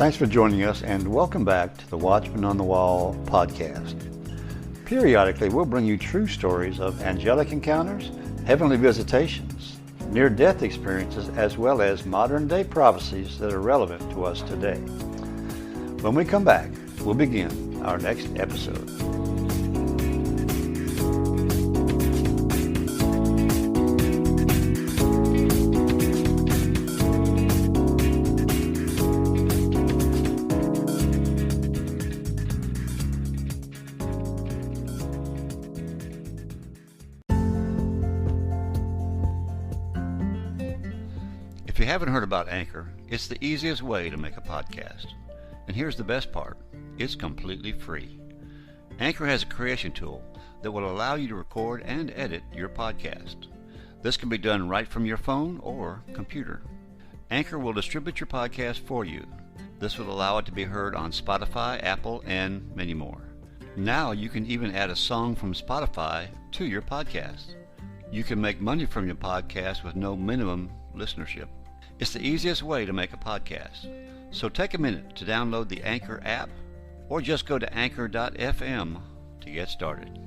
Thanks for joining us, and welcome back to the Watchman on the Wall podcast. Periodically, we'll bring you true stories of angelic encounters, heavenly visitations, near-death experiences, as well as modern-day prophecies that are relevant to us today. When we come back, we'll begin our next episode. If you haven't heard about Anchor, it's the easiest way to make a podcast. And here's the best part, it's completely free. Anchor has a creation tool that will allow you to record and edit your podcast. This can be done right from your phone or computer. Anchor will distribute your podcast for you. This will allow it to be heard on Spotify, Apple, and many more. Now you can even add a song from Spotify to your podcast. You can make money from your podcast with no minimum listenership. It's the easiest way to make a podcast. So take a minute to download the Anchor app or just go to anchor.fm to get started.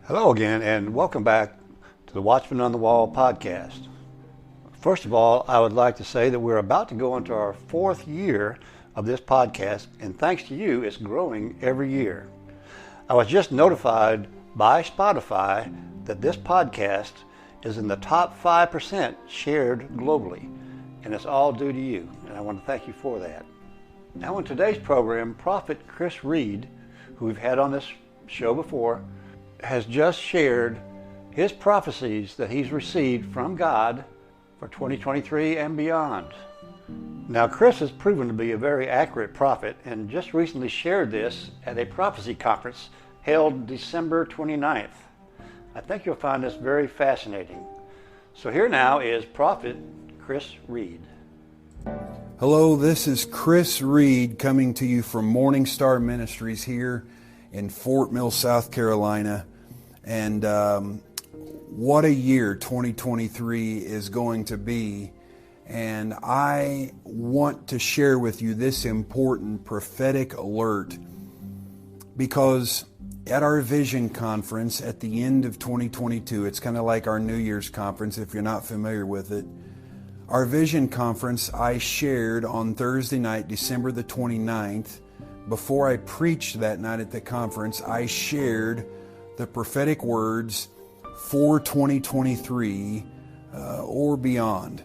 Hello again, and welcome back to the Watchman on the Wall podcast. First of all, I would like to say that we're about to go into our 4th year of this podcast, and thanks to you, it's growing every year. I was just notified by Spotify that this podcast is in the top 5% shared globally, and it's all due to you, and I want to thank you for that. Now, in today's program, Prophet Chris Reed, who we've had on this show before, has just shared his prophecies that he's received from God for 2023 and beyond. Now, Chris has proven to be a very accurate prophet and just recently shared this at a prophecy conference held December 29th. I think you'll find this very fascinating. So here now is Prophet Chris Reed. Hello, this is Chris Reed coming to you from Morning Star Ministries here in Fort Mill, South Carolina. And what a year 2023 is going to be. And I want to share with you this important prophetic alert because at our Vision Conference at the end of 2022, it's kind of like our New Year's conference if you're not familiar with it. Our Vision Conference, I shared on Thursday night, December the 29th. Before I preached that night at the conference, I shared the prophetic words for 2023 or beyond.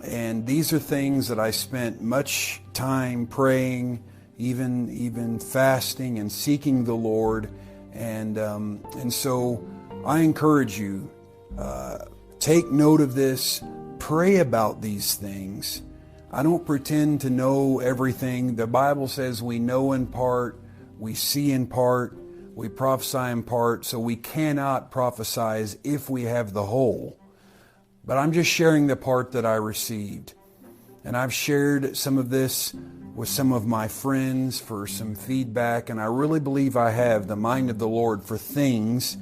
And these are things that I spent much time praying, even fasting and seeking the Lord. And so I encourage you, take note of this, pray about these things. I don't pretend to know everything. The Bible says we know in part, we see in part, we prophesy in part, so we cannot prophesy if we have the whole. But I'm just sharing the part that I received. And I've shared some of this with some of my friends for some feedback, and I really believe I have the mind of the Lord for things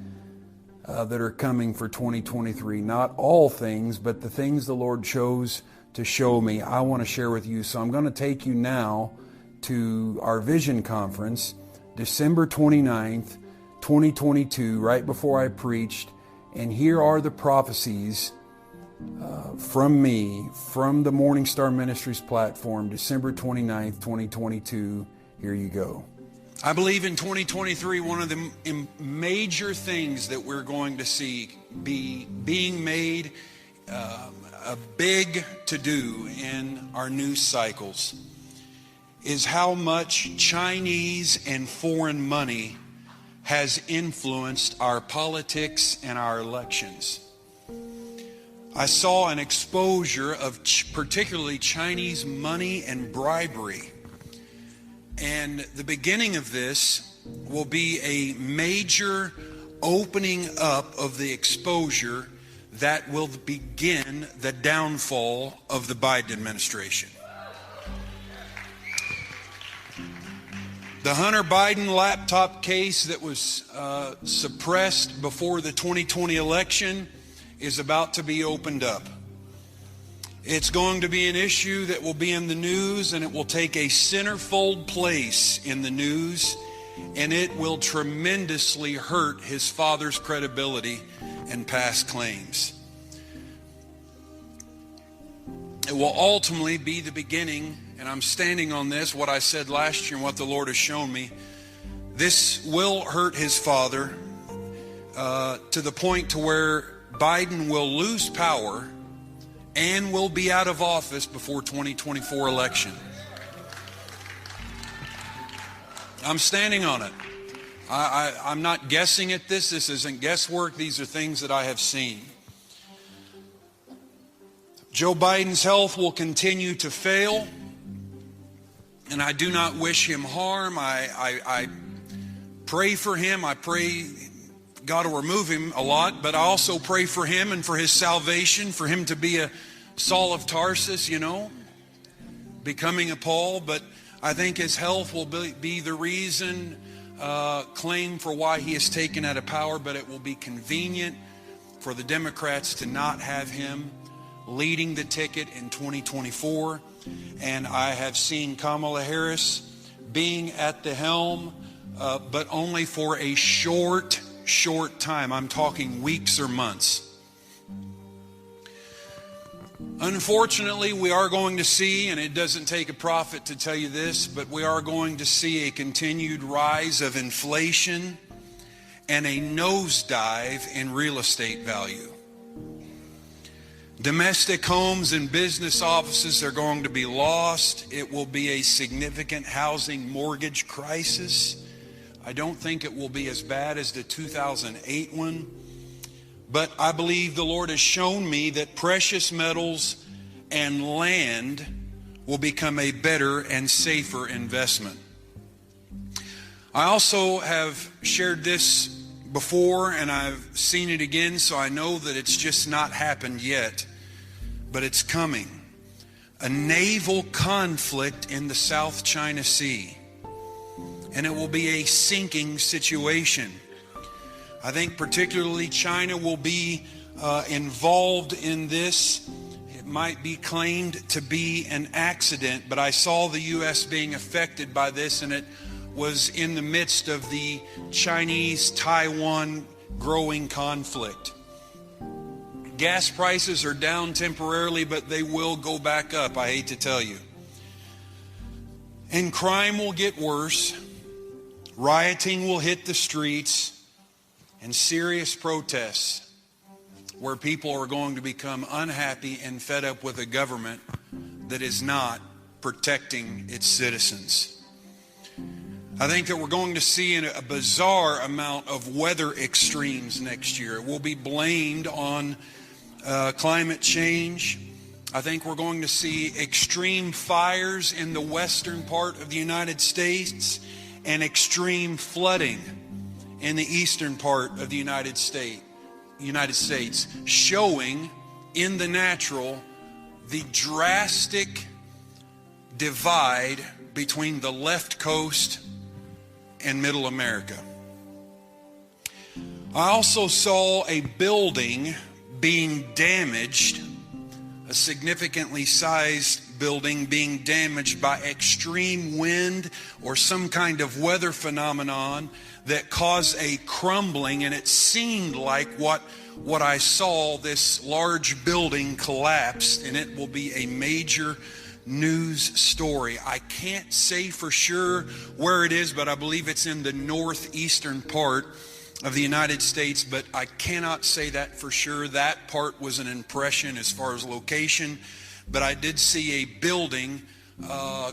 that are coming for 2023. Not all things, but the things the Lord chose to show me, I want to share with you. So I'm going to take you now to our Vision Conference, December 29th, 2022, right before I preached. And here are the prophecies from me, from the Morning Star Ministries platform, December 29th, 2022. Here you go. I believe in 2023, one of the major things that we're going to see being made a big to-do in our news cycles is how much Chinese and foreign money has influenced our politics and our elections. I saw an exposure of particularly Chinese money and bribery. And the beginning of this will be a major opening up of the exposure that will begin the downfall of the Biden administration. The Hunter Biden laptop case that was suppressed before the 2020 election is about to be opened up. It's going to be an issue that will be in the news, and it will take a centerfold place in the news, and it will tremendously hurt his father's credibility and past claims. It will ultimately be the beginning, and I'm standing on this, what I said last year and what the Lord has shown me. This will hurt his father to the point to where Biden will lose power and will be out of office before 2024 election. I'm standing on it. I'm not guessing at this. This isn't guesswork. These are things that I have seen. Joe Biden's health will continue to fail, and I do not wish him harm. I pray for him. I pray God will remove him a lot, but I also pray for him and for his salvation, for him to be a Saul of Tarsus, becoming a Paul. But I think his health will be the reason, claim for why he is taken out of power, but it will be convenient for the Democrats to not have him leading the ticket in 2024. And I have seen Kamala Harris being at the helm, but only for a short time. I'm talking weeks or months. Unfortunately, we are going to see, and it doesn't take a prophet to tell you this, but we are going to see a continued rise of inflation and a nosedive in real estate value. Domestic homes and business offices are going to be lost. It will be a significant housing mortgage crisis. I don't think it will be as bad as the 2008 one, but I believe the Lord has shown me that precious metals and land will become a better and safer investment. I also have shared this before, and I've seen it again, so I know that it's just not happened yet, but it's coming. A naval conflict in the South China Sea, and it will be a sinking situation. I think particularly China will be involved in this. It might be claimed to be an accident, but I saw the U.S. being affected by this, and it was in the midst of the Chinese-Taiwan growing conflict. Gas prices are down temporarily, but they will go back up, I hate to tell you. And crime will get worse. Rioting will hit the streets, and serious protests where people are going to become unhappy and fed up with a government that is not protecting its citizens. I think that we're going to see a bizarre amount of weather extremes next year. It will be blamed on climate change. I think we're going to see extreme fires in the western part of the United States and extreme flooding in the eastern part of the United States, showing in the natural the drastic divide between the left coast and middle America. I also saw a building being damaged, a significantly sized building being damaged by extreme wind or some kind of weather phenomenon that caused a crumbling, and it seemed like what I saw, this large building collapsed, and it will be a major news story. I can't say for sure where it is, but I believe it's in the northeastern part of the United States, but I cannot say that for sure. That part was an impression as far as location, but I did see a building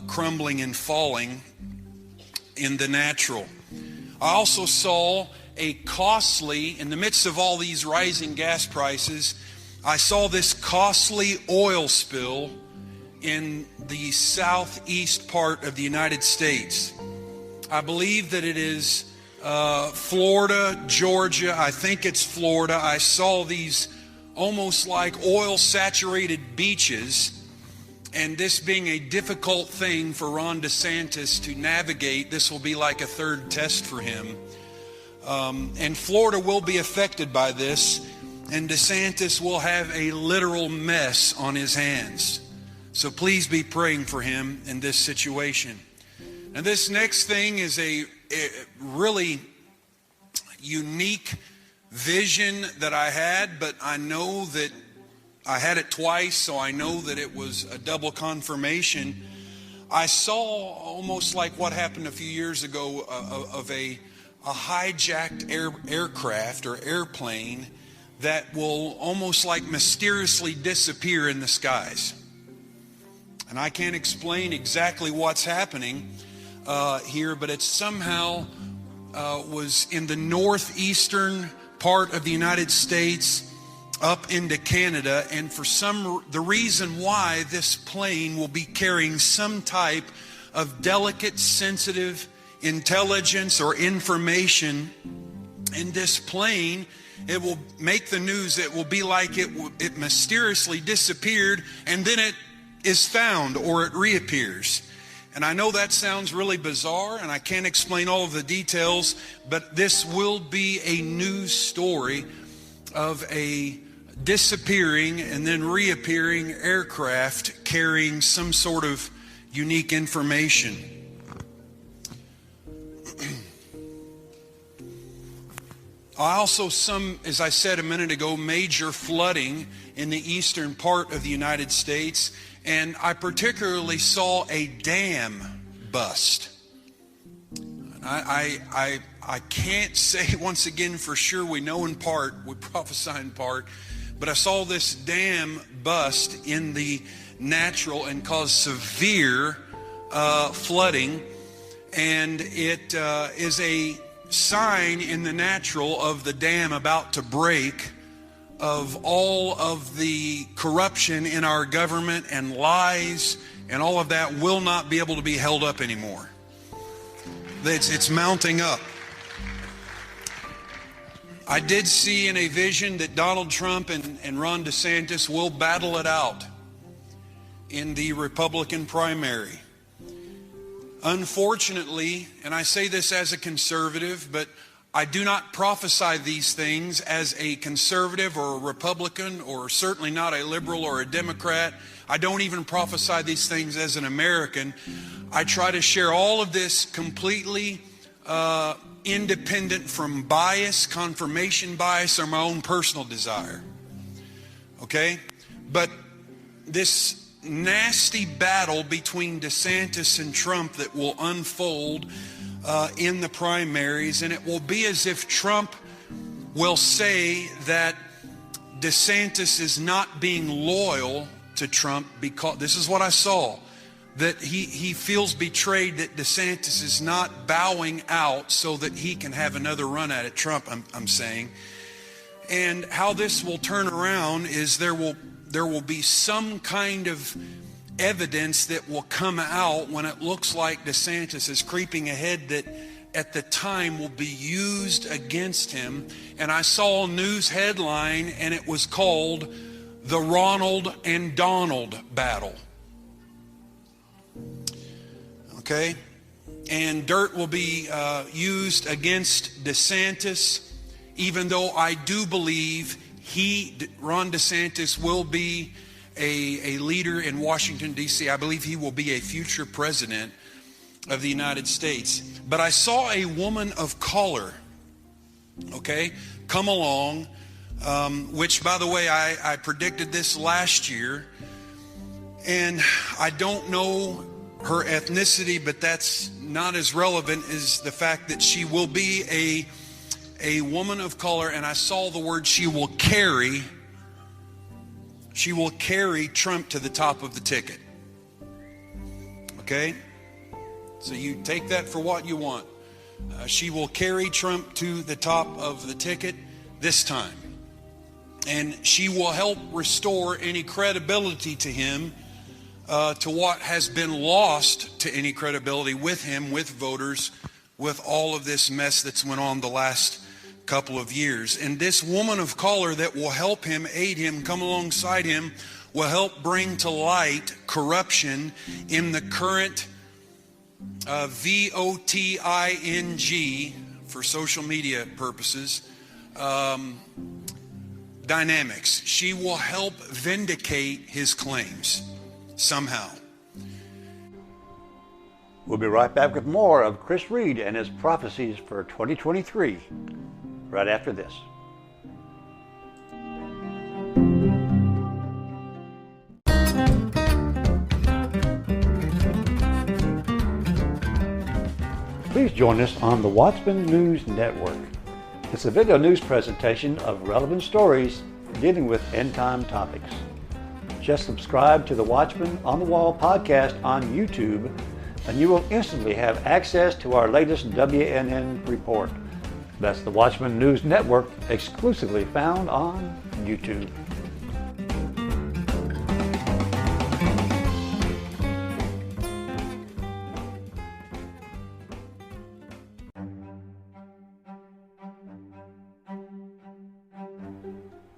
crumbling and falling in the natural. I also saw a costly, in the midst of all these rising gas prices, I saw this costly oil spill in the southeast part of the United States. I believe that it is Florida, Georgia. I think it's Florida. I saw these almost like oil-saturated beaches, and this being a difficult thing for Ron DeSantis to navigate, this will be like a third test for him. And Florida will be affected by this, and DeSantis will have a literal mess on his hands. So please be praying for him in this situation. And this next thing is a really unique vision that I had, but I know that I had it twice, so I know that it was a double confirmation. I saw almost like what happened a few years ago of a hijacked aircraft or airplane that will almost like mysteriously disappear in the skies. And I can't explain exactly what's happening here, but it somehow was in the northeastern part of the United States up into Canada, and for the reason why this plane will be carrying some type of delicate, sensitive intelligence or information in this plane, it will make the news. It will be like it mysteriously disappeared and then it is found or it reappears. And I know that sounds really bizarre and I can't explain all of the details, but this will be a news story of a disappearing and then reappearing aircraft carrying some sort of unique information. Also, as I said a minute ago, major flooding in the eastern part of the United States, and I particularly saw a dam bust. I can't say once again for sure. We know in part, we prophesy in part, but I saw this dam bust in the natural and cause severe flooding, and it is a sign in the natural of the dam about to break, of all of the corruption in our government and lies and all of that will not be able to be held up anymore. It's mounting up. I did see in a vision that Donald Trump and Ron DeSantis will battle it out in the Republican primary. Unfortunately, and I say this as a conservative, but I do not prophesy these things as a conservative or a Republican, or certainly not a liberal or a Democrat. I don't even prophesy these things as an American. I try to share all of this completely independent from bias, confirmation bias, or my own personal desire. Okay? But this nasty battle between DeSantis and Trump that will unfold in the primaries, and it will be as if Trump will say that DeSantis is not being loyal to Trump because, this is what I saw, that he feels betrayed that DeSantis is not bowing out so that he can have another run at it. Trump, I'm saying. And how this will turn around is there will be some kind of evidence that will come out when it looks like DeSantis is creeping ahead that at the time will be used against him. And I saw a news headline and it was called the Ronald and Donald battle. Okay? And dirt will be used against DeSantis, even though I do believe Ron DeSantis will be a leader in Washington, D.C. I believe he will be a future president of the United States. But I saw a woman of color, okay, come along, which, by the way, I predicted this last year. And I don't know her ethnicity, but that's not as relevant as the fact that she will be a woman of color. And I saw the word she will carry Trump to the top of the ticket. Okay? So you take that for what you want. She will carry Trump to the top of the ticket this time. And she will help restore any credibility to him, to what has been lost to any credibility with him, with voters, with all of this mess that's went on the last couple of years. And this woman of color that will help him, aid him, come alongside him, will help bring to light corruption in the current VOTING, for social media purposes, dynamics. She will help vindicate his claims somehow. We'll be right back with more of Chris Reed and his prophecies for 2023 right after this. Please join us on the Watchman News Network. It's a video news presentation of relevant stories dealing with end-time topics. Just subscribe to the Watchman on the Wall podcast on YouTube, and you will instantly have access to our latest WNN report. That's the Watchman News Network, exclusively found on YouTube.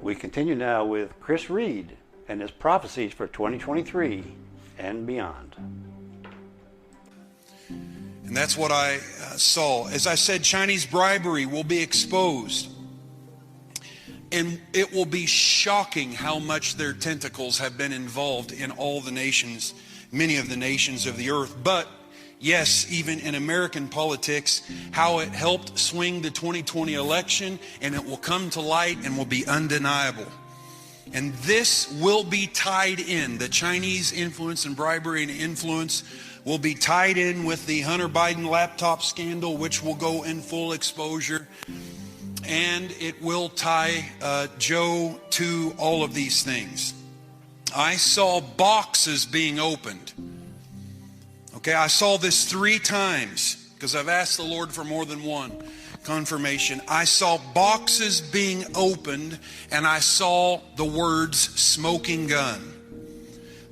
We continue now with Chris Reed and his prophecies for 2023 and beyond. And that's what I saw. As I said, Chinese bribery will be exposed. And it will be shocking how much their tentacles have been involved in all the nations, many of the nations of the earth. But yes, even in American politics, how it helped swing the 2020 election, and it will come to light and will be undeniable. And this will be tied in. The Chinese influence and bribery and influence will be tied in with the Hunter Biden laptop scandal, which will go in full exposure. And it will tie Joe to all of these things. I saw boxes being opened. Okay, I saw this 3 times because I've asked the Lord for more than one confirmation. I saw boxes being opened, and I saw the words smoking gun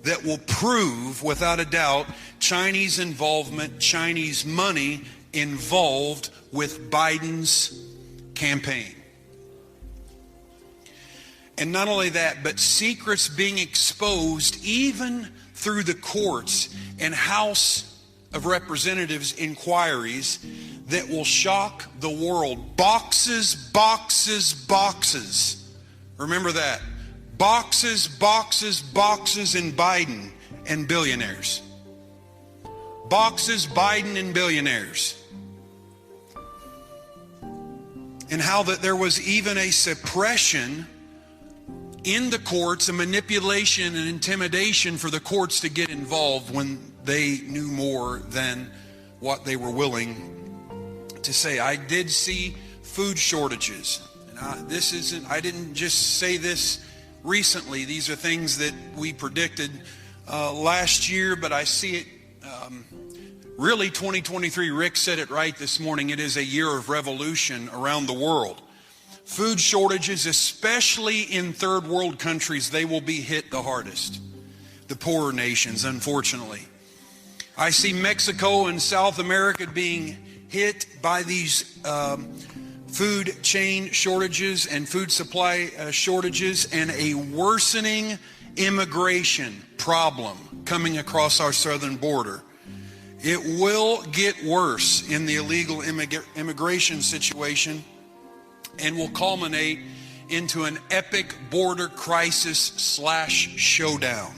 that will prove without a doubt Chinese involvement, Chinese money involved with Biden's campaign. And not only that, but secrets being exposed even through the courts and House of Representatives inquiries that will shock the world. Boxes, boxes, boxes. Remember that. Boxes, boxes, boxes in Biden and billionaires. Boxes, Biden and billionaires. And how that there was even a suppression in the courts, a manipulation and intimidation for the courts to get involved when they knew more than what they were willing to say. I did see food shortages. And I didn't just say this recently. These are things that we predicted last year, but I see it really 2023. Rick said it right this morning. It is a year of revolution around the world. Food shortages, especially in third world countries, they will be hit the hardest. The poorer nations, unfortunately. I see Mexico and South America being hit by these food chain shortages and food supply shortages, and a worsening immigration problem coming across our southern border. It will get worse in the illegal immigration situation, and will culminate into an epic border crisis / showdown.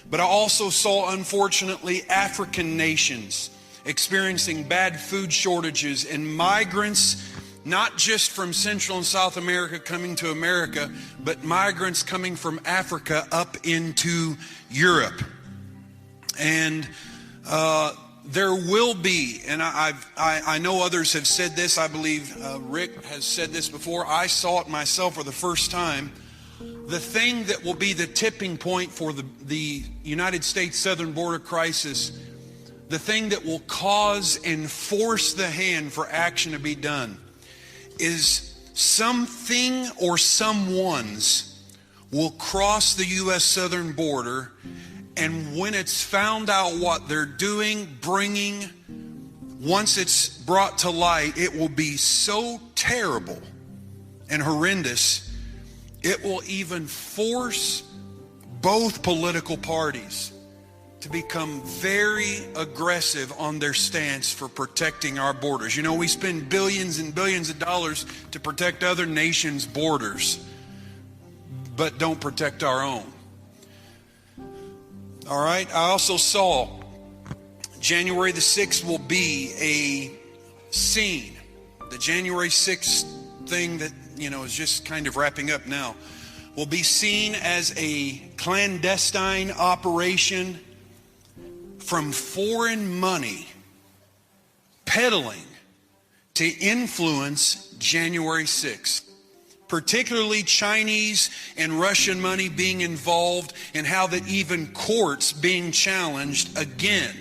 But I also saw, unfortunately, African nations experiencing bad food shortages, and migrants, not just from Central and South America coming to America, but migrants coming from Africa up into Europe. And there will be, and I know others have said this, I believe Rick has said this before, I saw it myself for the first time, the thing that will be the tipping point for the United States southern border crisis, the thing that will cause and force the hand for action to be done, is something or someone's will cross the U.S. southern border. And when it's found out what they're doing, bringing, once it's brought to light, it will be so terrible and horrendous, it will even force both political parties to become very aggressive on their stance for protecting our borders. You know, we spend billions and billions of dollars to protect other nations' borders, but don't protect our own. All right, I also saw January the 6th will be a scene. The January 6th thing that, you know, is just kind of wrapping up now will be seen as a clandestine operation from foreign money peddling to influence January 6th. Particularly Chinese and Russian money being involved, and how that even courts being challenged again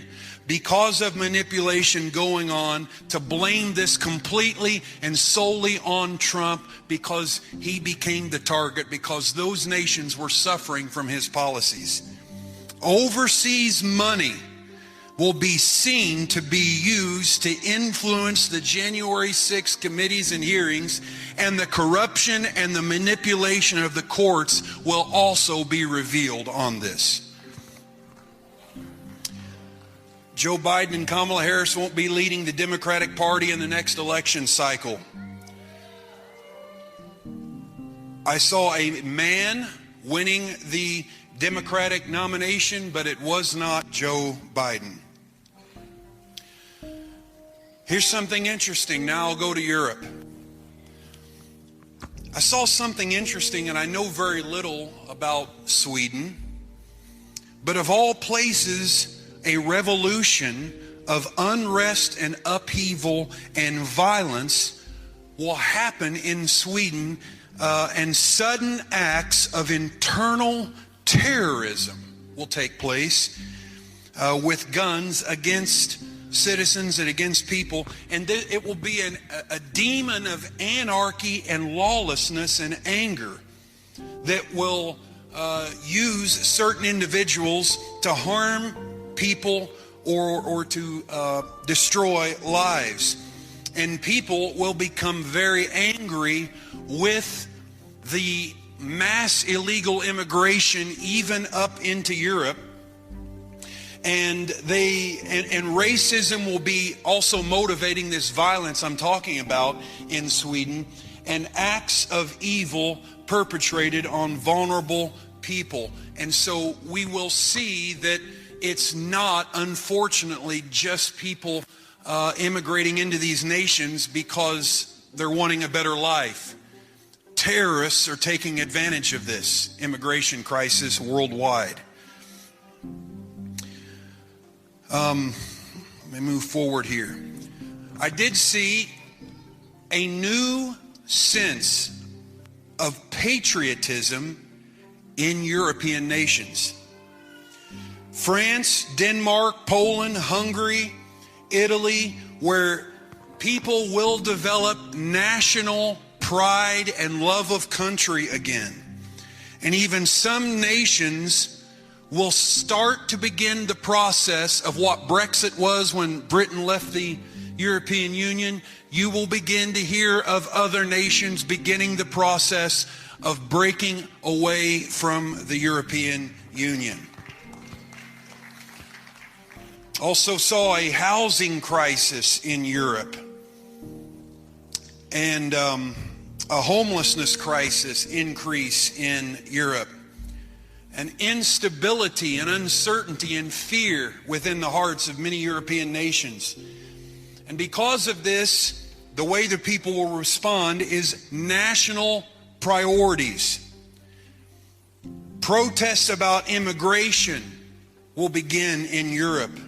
because of manipulation going on to blame this completely and solely on Trump because he became the target, because those nations were suffering from his policies. Overseas money will be seen to be used to influence the January 6th committees and hearings, and the corruption and the manipulation of the courts will also be revealed on this. Joe Biden and Kamala Harris won't be leading the Democratic Party in the next election cycle. I saw a man winning the Democratic nomination, but it was not Joe Biden. Here's something interesting. Now I'll go to Europe. I saw something interesting, and I know very little about Sweden, but of all places, a revolution of unrest and upheaval and violence will happen in Sweden, and sudden acts of internal terrorism will take place with guns against citizens and against people, and it will be a demon of anarchy and lawlessness and anger that will use certain individuals to harm people or to destroy lives. And people will become very angry with the mass illegal immigration even up into Europe. And racism will be also motivating this violence I'm talking about in Sweden, and acts of evil perpetrated on vulnerable people. And so we will see that it's not, unfortunately, just people immigrating into these nations because they're wanting a better life. Terrorists are taking advantage of this immigration crisis worldwide. Let me move forward here. I did see a new sense of patriotism in European nations. France, Denmark, Poland, Hungary, Italy, where people will develop national pride and love of country again. And even some nations will start to begin the process of what Brexit was when Britain left the European Union. You will begin to hear of other nations beginning the process of breaking away from the European Union. Also saw a housing crisis in Europe, and a homelessness crisis increase in Europe. And instability and uncertainty and fear within the hearts of many European nations. And because of this, the way the people will respond is national priorities. Protests about immigration will begin in Europe.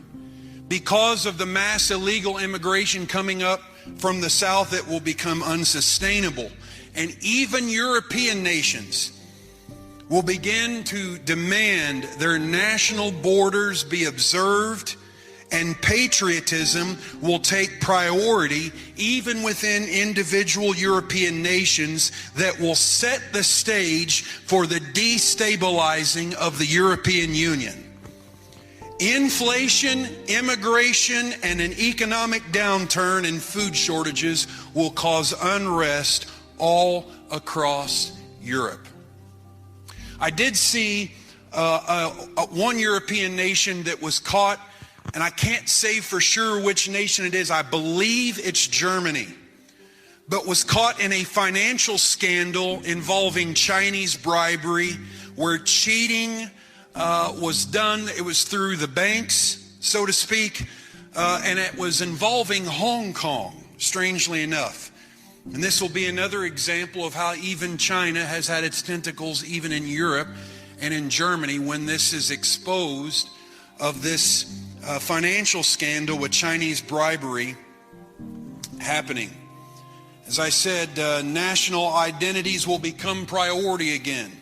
Because of the mass illegal immigration coming up from the south, it will become unsustainable. And even European nations will begin to demand their national borders be observed, and patriotism will take priority even within individual European nations that will set the stage for the destabilizing of the European Union. Inflation, immigration, and an economic downturn and food shortages will cause unrest all across Europe. I did see one European nation that was caught, and I can't say for sure which nation it is. I believe it's Germany, but was caught in a financial scandal involving Chinese bribery, where cheating was done. It was through the banks, so to speak, and it was involving Hong Kong, strangely enough. And this will be another example of how even China has had its tentacles even in Europe and in Germany when this is exposed of this financial scandal with Chinese bribery happening. As I said, national identities will become priority again.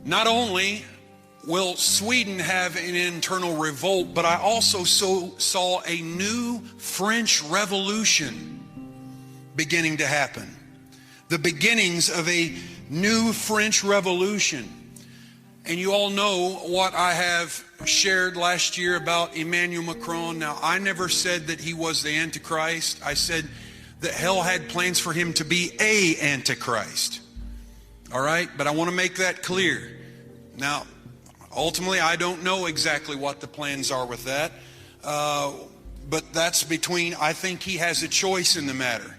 Not only will Sweden have an internal revolt, but I also saw a new French Revolution beginning to happen. The beginnings of a new French Revolution. And you all know what I have shared last year about Emmanuel Macron. Now, I never said that he was the Antichrist. I said that hell had plans for him to be a Antichrist. All right? But I want to make that clear. Now, ultimately, I don't know exactly what the plans are with that. But that's between, I think he has a choice in the matter.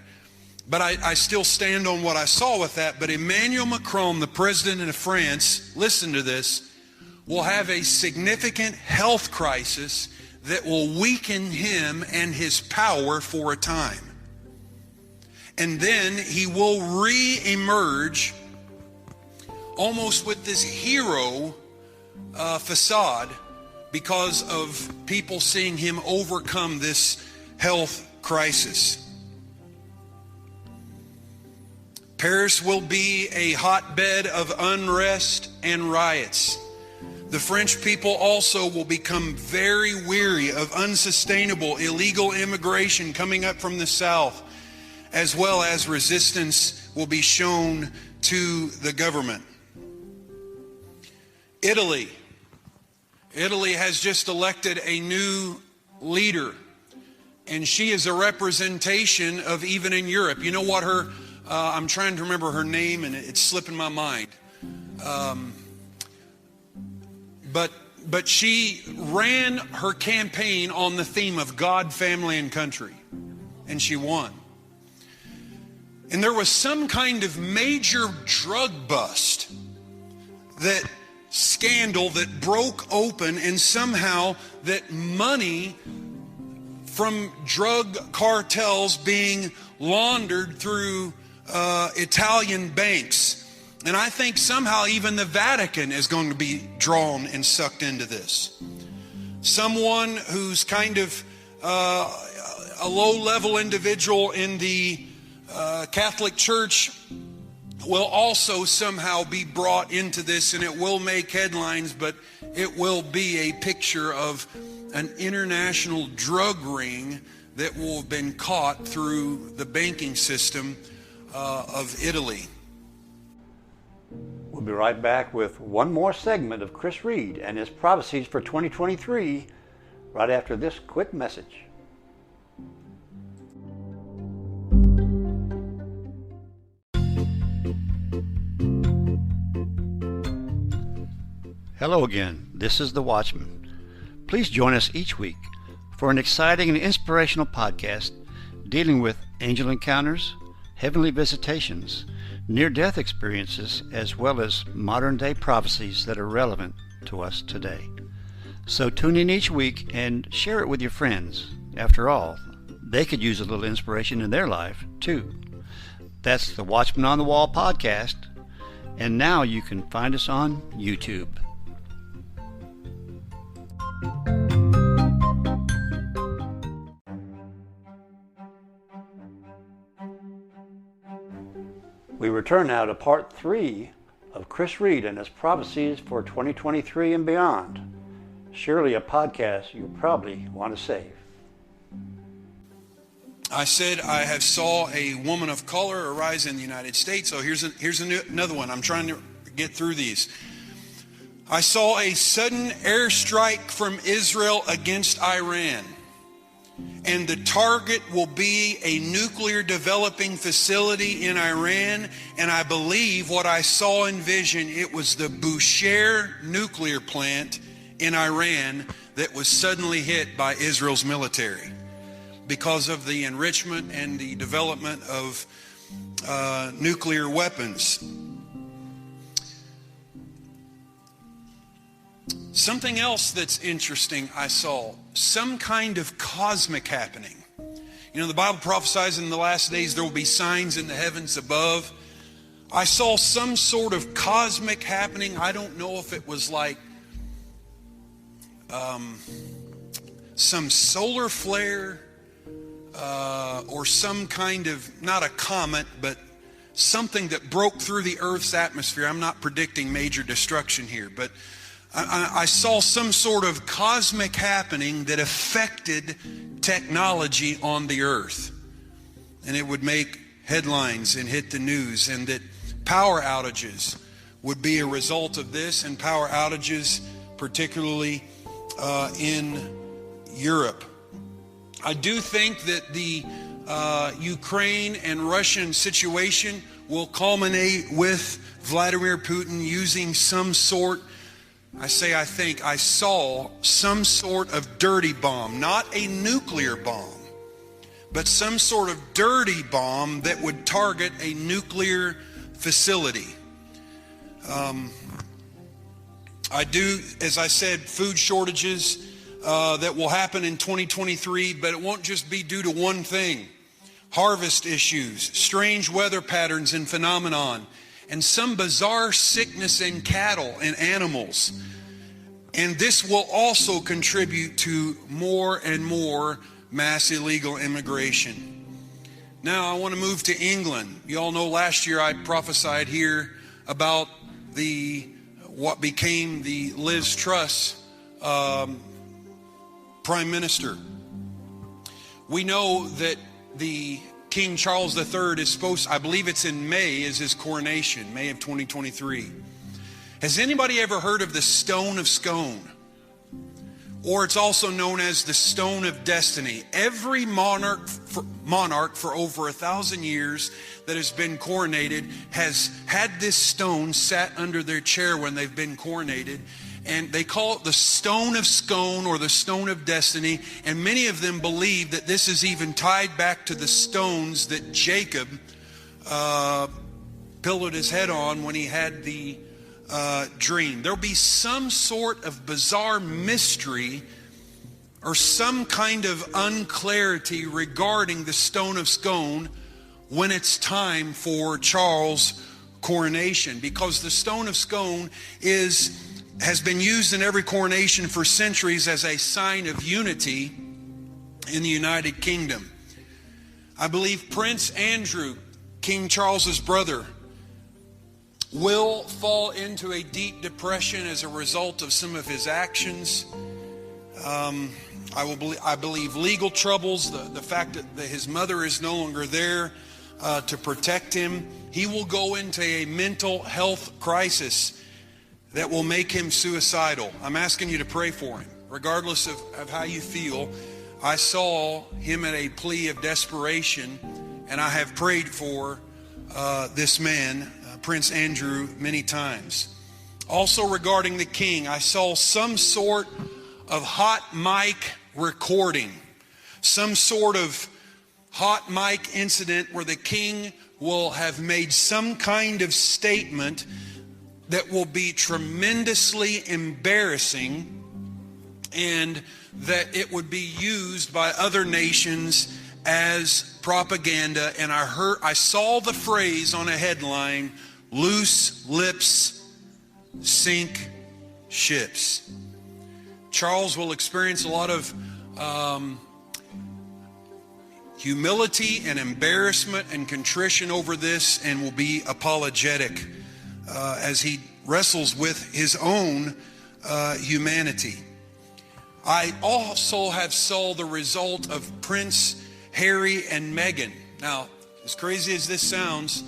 But I still stand on what I saw with that. But Emmanuel Macron, the president of France, listen to this, will have a significant health crisis that will weaken him and his power for a time. And then he will re-emerge almost with this hero facade because of people seeing him overcome this health crisis. Paris will be a hotbed of unrest and riots. The French people also will become very weary of unsustainable illegal immigration coming up from the south, as well as resistance will be shown to the government. Italy has just elected a new leader, and she is a representation of even in Europe. You know what her, I'm trying to remember her name and it's slipping my mind. But she ran her campaign on the theme of God, family, and country, and she won. And there was some kind of major drug bust, that scandal that broke open, and somehow that money from drug cartels being laundered through Italian banks. And I think somehow even the Vatican is going to be drawn and sucked into this. Someone who's kind of a low-level individual in the Catholic Church will also somehow be brought into this, and it will make headlines, but it will be a picture of an international drug ring that will have been caught through the banking system of Italy. We'll be right back with one more segment of Chris Reed and his prophecies for 2023 right after this quick message. Hello again, this is The Watchman. Please join us each week for an exciting and inspirational podcast dealing with angel encounters, heavenly visitations, near-death experiences, as well as modern-day prophecies that are relevant to us today. So tune in each week and share it with your friends. After all, they could use a little inspiration in their life, too. That's the Watchman on the Wall podcast, and now you can find us on YouTube. We return now to part 3 of Chris Reed and his prophecies for 2023 and beyond. Surely a podcast you probably want to save. I said I have saw a woman of color arise in the United States. So here's another one. I'm trying to get through these. I saw a sudden airstrike from Israel against Iran. And the target will be a nuclear developing facility in Iran. And I believe what I saw in vision, it was the Bushehr nuclear plant in Iran that was suddenly hit by Israel's military because of the enrichment and the development of nuclear weapons. Something else that's interesting I saw, some kind of cosmic happening. You know, the Bible prophesies in the last days there will be signs in the heavens above. I saw some sort of cosmic happening. I don't know if it was like some solar flare or some kind of, not a comet, but something that broke through the Earth's atmosphere. I'm not predicting major destruction here, but I saw some sort of cosmic happening that affected technology on the earth. And it would make headlines and hit the news, and that power outages would be a result of this, and power outages particularly in Europe. I do think that the Ukraine and Russian situation will culminate with Vladimir Putin using some sort, I saw some sort of dirty bomb, not a nuclear bomb, but some sort of dirty bomb that would target a nuclear facility. I do, as I said, food shortages that will happen in 2023, but it won't just be due to one thing. Harvest issues, strange weather patterns and phenomenon, and some bizarre sickness in cattle and animals. And this will also contribute to more and more mass illegal immigration. Now I want to move to England. You all know last year I prophesied here about what became the Liz Truss Prime Minister. We know that the King Charles III is supposed, I believe it's in May, is his coronation, May of 2023. Has anybody ever heard of the Stone of Scone? Or it's also known as the Stone of Destiny. Every monarch for over 1,000 years that has been coronated has had this stone sat under their chair when they've been coronated. And they call it the Stone of Scone or the Stone of Destiny. And many of them believe that this is even tied back to the stones that Jacob pillowed his head on when he had the dream. There'll be some sort of bizarre mystery or some kind of unclarity regarding the Stone of Scone when it's time for Charles' coronation, because the Stone of Scone has been used in every coronation for centuries as a sign of unity in the United Kingdom. I believe Prince Andrew, King Charles's brother, will fall into a deep depression as a result of some of his actions. I believe legal troubles, the fact that his mother is no longer there to protect him. He will go into a mental health crisis that will make him suicidal. I'm asking you to pray for him. Regardless of how you feel, I saw him at a plea of desperation, and I have prayed for this man, Prince Andrew, many times. Also regarding the king, I saw some sort of hot mic recording, some sort of hot mic incident where the king will have made some kind of statement that will be tremendously embarrassing, and that it would be used by other nations as propaganda. And I saw the phrase on a headline, "Loose lips sink ships." Charles will experience a lot of humility and embarrassment and contrition over this, and will be apologetic as he wrestles with his own humanity. I also have saw the result of Prince Harry and Meghan. Now, as crazy as this sounds,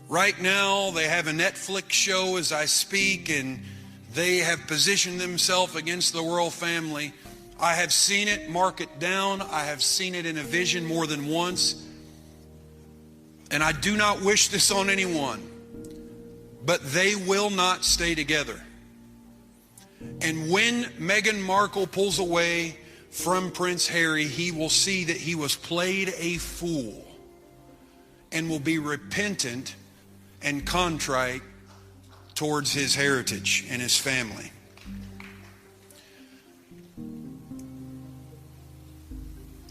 right now they have a Netflix show as I speak, and They have positioned themselves against the royal family. I have seen it, mark it down. I have seen it in a vision more than once. And I do not wish this on anyone, but they will not stay together. And when Meghan Markle pulls away from Prince Harry, he will see that he was played a fool and will be repentant and contrite towards his heritage and his family.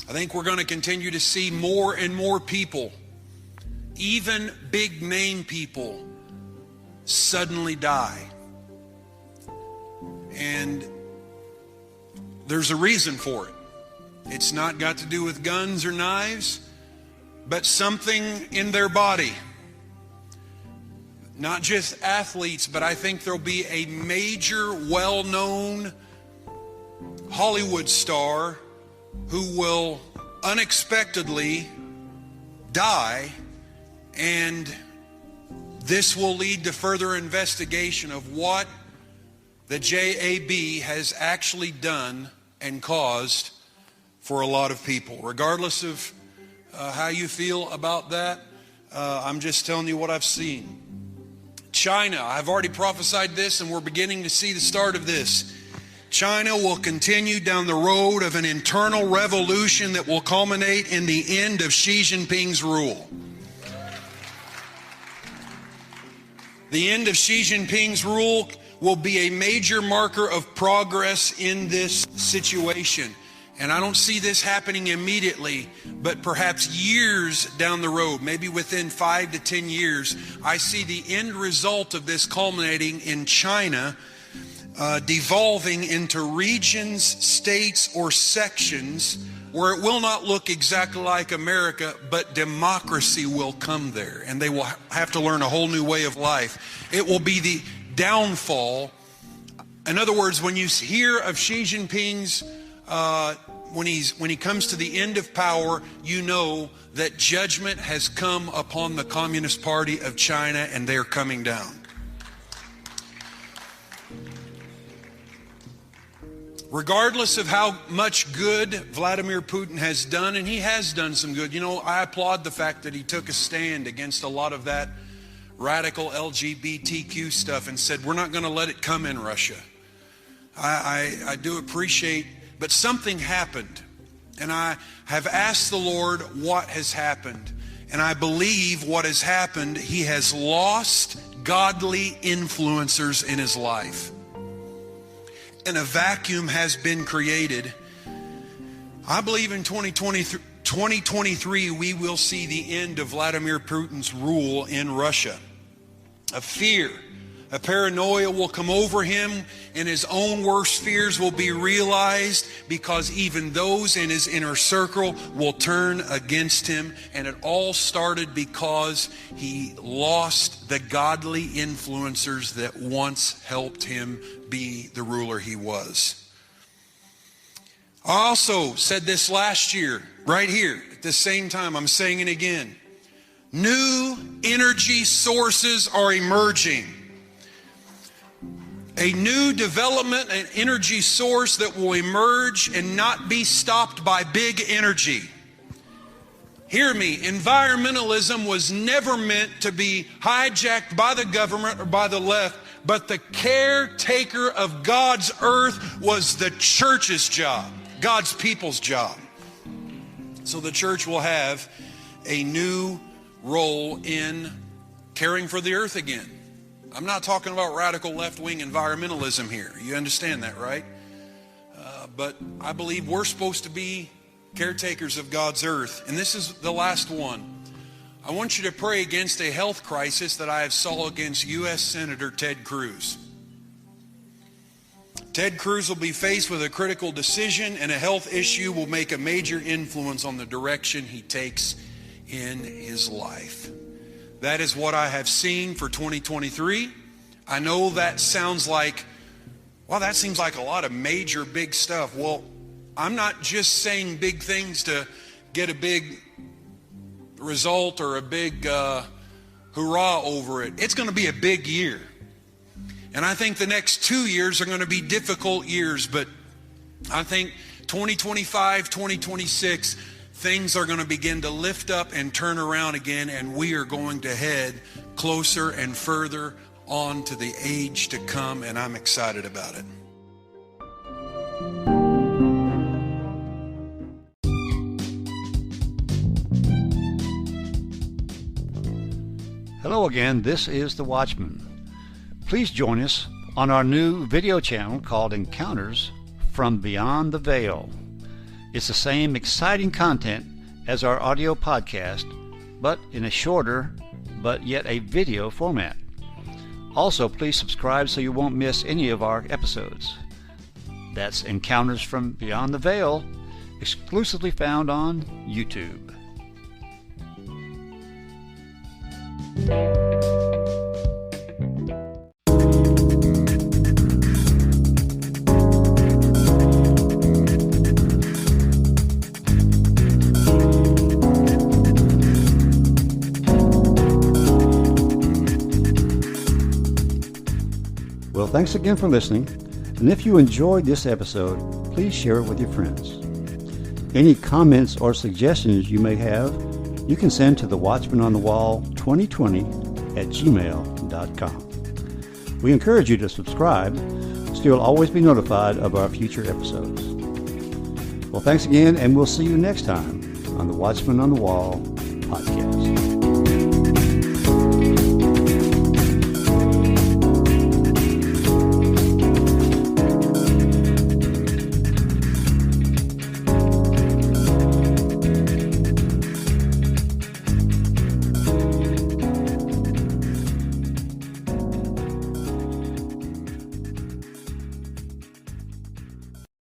I think we're going to continue to see more and more people, even big name people, suddenly die. And there's a reason for it. It's not got to do with guns or knives, but something in their body. Not just athletes, but I think there'll be a major, well-known Hollywood star who will unexpectedly die, and this will lead to further investigation of what the JAB has actually done and caused for a lot of people. Regardless of how you feel about that, I'm just telling you what I've seen. China, I've already prophesied this, and we're beginning to see the start of this. China will continue down the road of an internal revolution that will culminate in the end of Xi Jinping's rule. The end of Xi Jinping's rule will be a major marker of progress in this situation. And I don't see this happening immediately, but perhaps years down the road, maybe within 5 to 10 years, I see the end result of this culminating in China devolving into regions, states, or sections where it will not look exactly like America, but democracy will come there, and they will have to learn a whole new way of life. It will be the downfall. In other words, when you hear of Xi Jinping's when he comes to the end of power, you know that judgment has come upon the Communist Party of China, and they're coming down. Regardless of how much good Vladimir Putin has done, and he has done some good. You know, I applaud the fact that he took a stand against a lot of that radical LGBTQ stuff and said, we're not going to let it come in Russia. I do appreciate, but something happened. And I have asked the Lord what has happened. And I believe what has happened, he has lost godly influencers in his life. And a vacuum has been created. I believe in 2023 we will see the end of Vladimir Putin's rule in Russia. A fear, a paranoia will come over him, and his own worst fears will be realized, because even those in his inner circle will turn against him. And it all started because he lost the godly influencers that once helped him be the ruler he was. I also said this last year, right here, at the same time, I'm saying it again. New energy sources are emerging. A new development and energy source that will emerge and not be stopped by big energy. Hear me, environmentalism was never meant to be hijacked by the government or by the left, but the caretaker of God's earth was the church's job, God's people's job. So the church will have a new role in caring for the earth again. I'm not talking about radical left-wing environmentalism here. You understand that, right? But I believe we're supposed to be caretakers of God's earth. And this is the last one. I want you to pray against a health crisis that I have saw against U.S. Senator Ted Cruz. Ted Cruz will be faced with a critical decision, and a health issue will make a major influence on the direction he takes in his life. That is what I have seen for 2023. I know that sounds like, well, that seems like a lot of major big stuff. Well, I'm not just saying big things to get a big result or a big hurrah over it. It's going to be a big year. And I think the next 2 years are going to be difficult years, but I think 2025, 2026, things are going to begin to lift up and turn around again, and we are going to head closer and further on to the age to come, and I'm excited about it. Hello again, this is The Watchman. Please join us on our new video channel called Encounters from Beyond the Veil. It's the same exciting content as our audio podcast, but in a shorter, but yet a video format. Also, please subscribe so you won't miss any of our episodes. That's Encounters from Beyond the Veil, exclusively found on YouTube. Well, thanks again for listening, and if you enjoyed this episode, please share it with your friends. Any comments or suggestions you may have, you can send to thewatchmanonthewall2020@gmail.com. We encourage you to subscribe so you'll always be notified of our future episodes. Well, thanks again, and we'll see you next time on the Watchman on the Wall podcast.